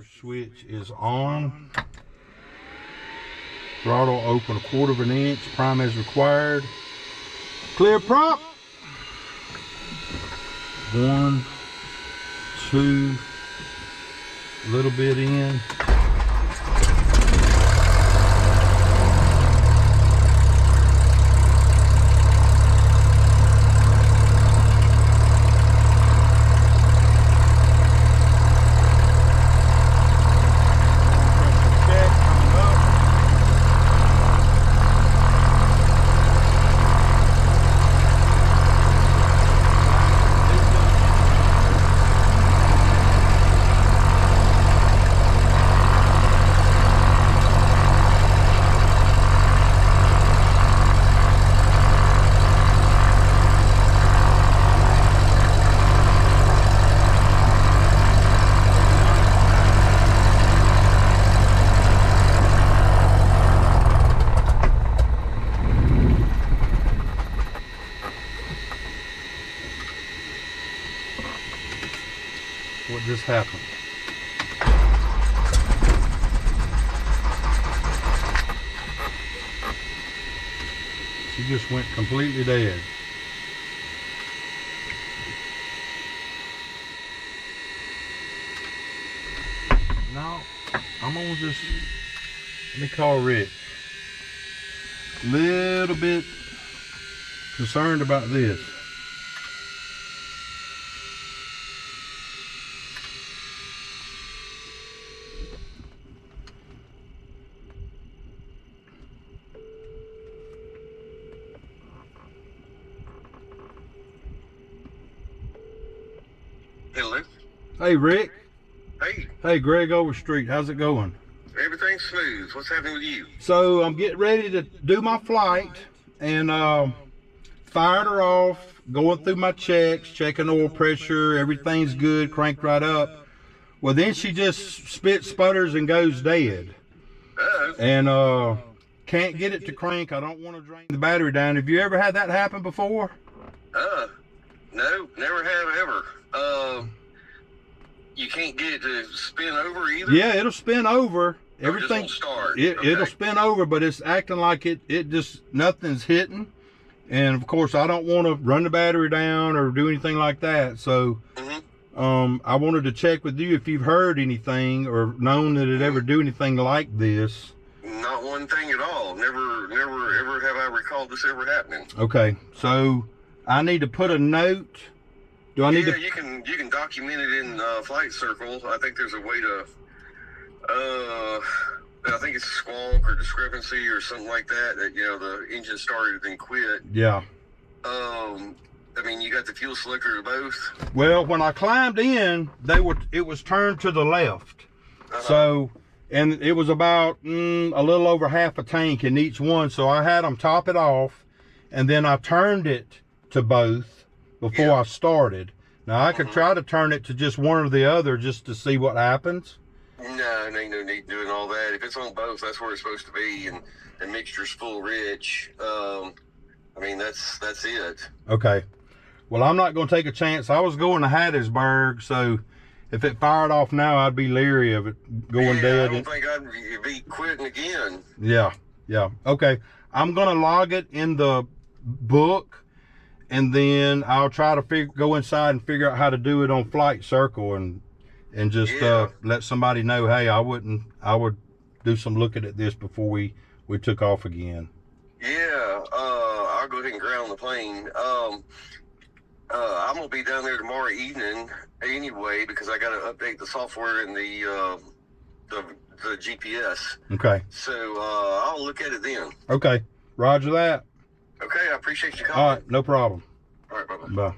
Switch is on. Throttle open 1/4 of an inch. Prime as required. Clear prop. 1, 2. A little bit in. What just happened? She just went completely dead. No, I'm gonna just, let me call Rich. Little bit concerned about this. Hello. Hey, Rick. Hey. Hey, Greg Overstreet. How's it going? Everything's smooth. What's happening with you? So I'm getting ready to do my flight and fired her off, going through my checks, checking oil pressure, everything's good, cranked right up. Well, then she just sputters and goes dead. Uh-oh. And can't get it to crank. I don't want to drain the battery down. Have you ever had that happen before? No, never have ever. You can't get it to spin over either? Yeah, it'll spin over. Everything will start. It'll spin over, but it's acting like it just nothing's hitting. And of course, I don't want to run the battery down or do anything like that. So I wanted to check with you if you've heard anything or known that it ever do anything like this. Not one thing at all. Never ever have I recalled this ever happening. Okay, so I need to put a note. Do I need to? You can document it in Flight Circle. I think there's a way to. I think it's squonk or discrepancy or something like that. That the engine started and quit. Yeah. I mean, you got the fuel selector to both. Well, when I climbed in, it was turned to the left. So, and it was about a little over half a tank in each one. So I had them top it off, and then I turned it to both before I started. Now I could try to turn it to just one or the other just to see what happens. No, there ain't no need doing all that. If it's on both, that's where it's supposed to be, and the mixture's full rich. I mean, that's it. Okay. Well, I'm not going to take a chance. I was going to Hattiesburg, so if it fired off now, I'd be leery of it going dead. I don't think I'd be quitting again. Yeah. Okay. I'm going to log it in the book, and then I'll try to go inside and figure out how to do it on Flight Circle and just let somebody know, hey, I would do some looking at this before we took off again. Yeah, I'll go ahead and ground the plane. I'm gonna be down there tomorrow evening anyway because I got to update the software and the GPS. Okay. So I'll look at it then. Okay. Roger that. Okay, I appreciate you calling. All right, no problem. All right, bye-bye. Bye.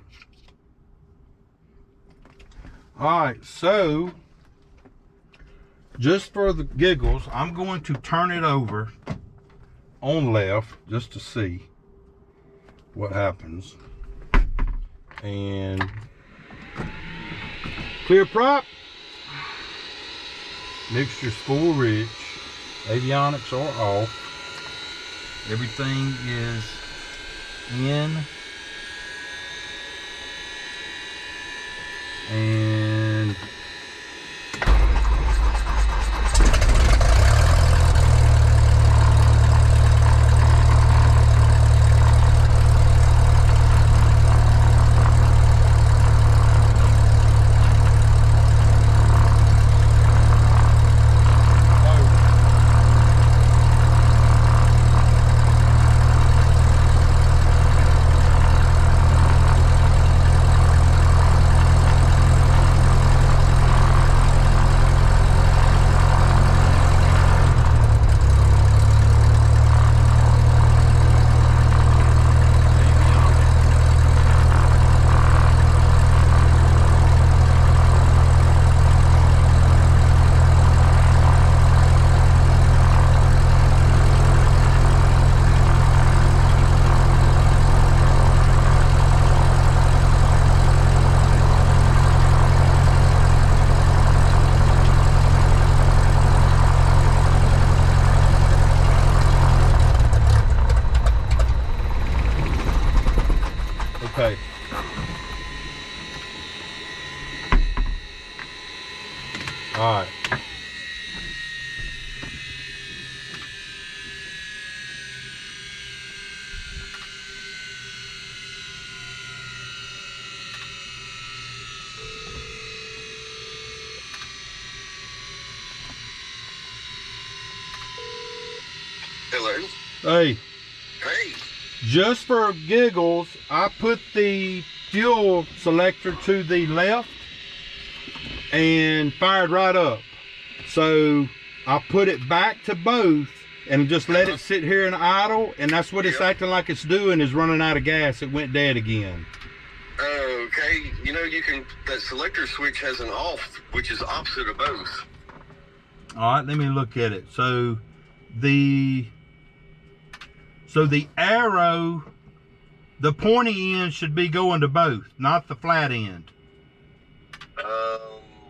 All right, so just for the giggles, I'm going to turn it over on left just to see what happens. And clear prop. Mixture's full rich. Avionics are off. Everything is in. And All right. Hello. Hey, Hey. just for giggles, I put the fuel selector to the left and fired right up. So I put it back to both and just let it sit here and idle, and that's what it's acting like it's doing, is running out of gas. It went dead again. Okay. You know, that selector switch has an off, which is opposite of both. All right, let me look at it. So the arrow, the pointy end should be going to both, not the flat end.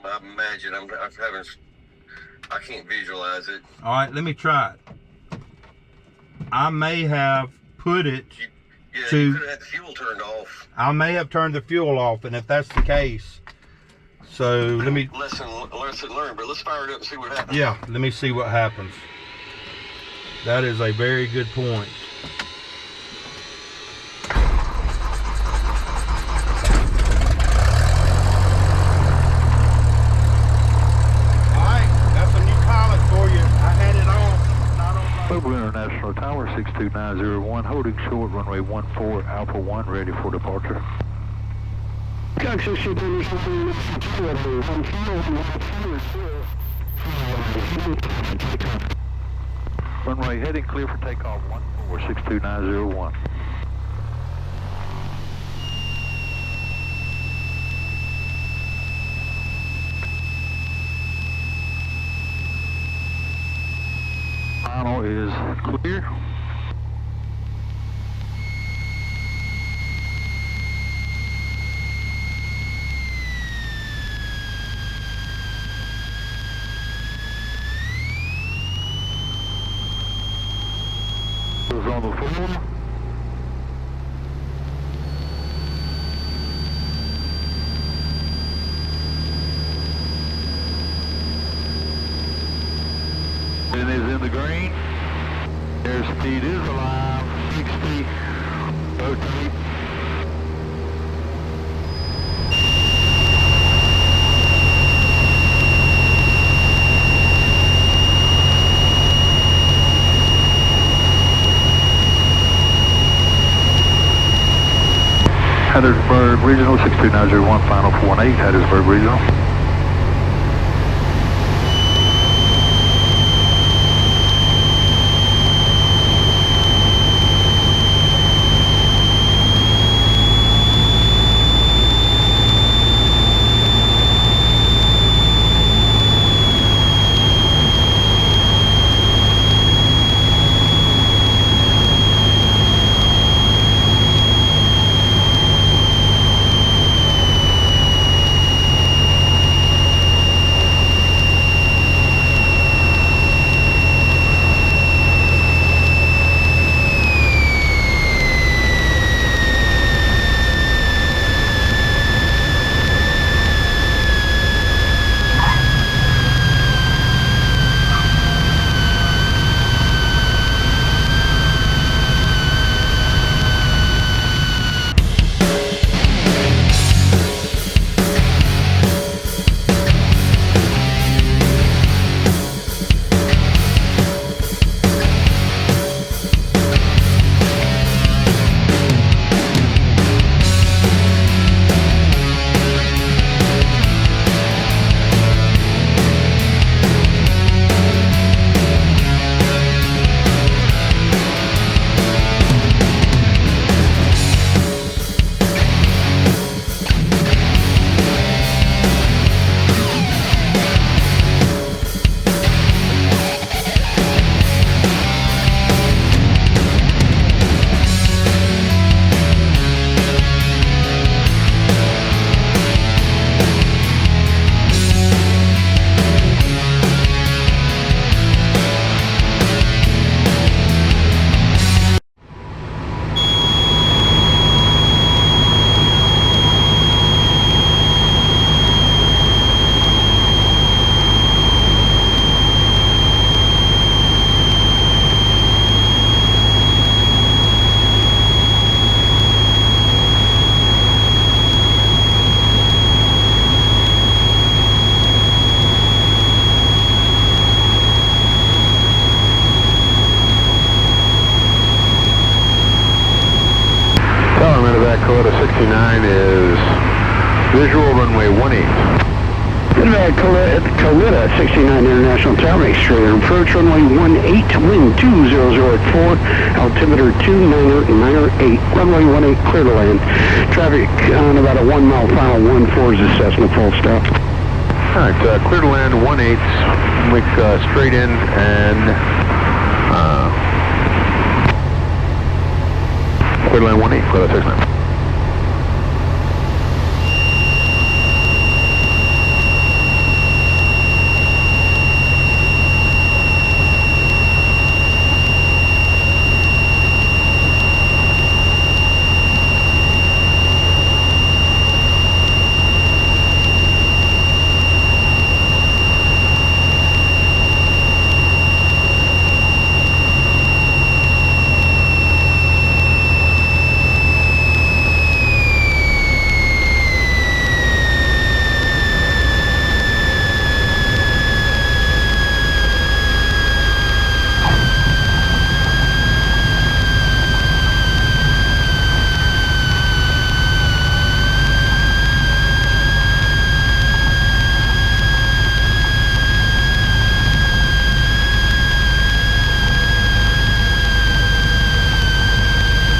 I imagine I can't visualize it. All right, let me try it. I may have put it You to. could have had the fuel turned off. I may have turned the fuel off, and if that's the case, so let me. Lesson learned, but let's fire it up and see what happens. Yeah, let me see what happens. That is a very good point. Global International Tower 62901, holding short, runway 14, Alpha 1, ready for departure. Runway heading clear for takeoff 14, 62901. Final is clear. Goes on the floor. It is in the green. Airspeed is alive. 60. Rotate. Hattiesburg Regional 62901, final 48, Hattiesburg Regional. 69 is visual runway 18. Coletta 69 International Tower, make straight approach runway 18, wind 200 at 4, altimeter 298, runway 18 clear to land. Traffic on about a 1 mile final, 14 is a Cessna full stop. Alright, clear to land 18, make straight in and clear to land 18 for the 69.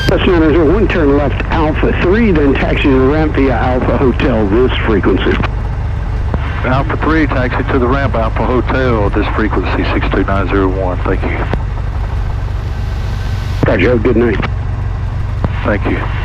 Cessna 1, turn left Alpha 3, then taxi to the ramp via Alpha Hotel, this frequency. Alpha 3, taxi to the ramp, Alpha Hotel, this frequency 62901, thank you. Roger, good night. Thank you.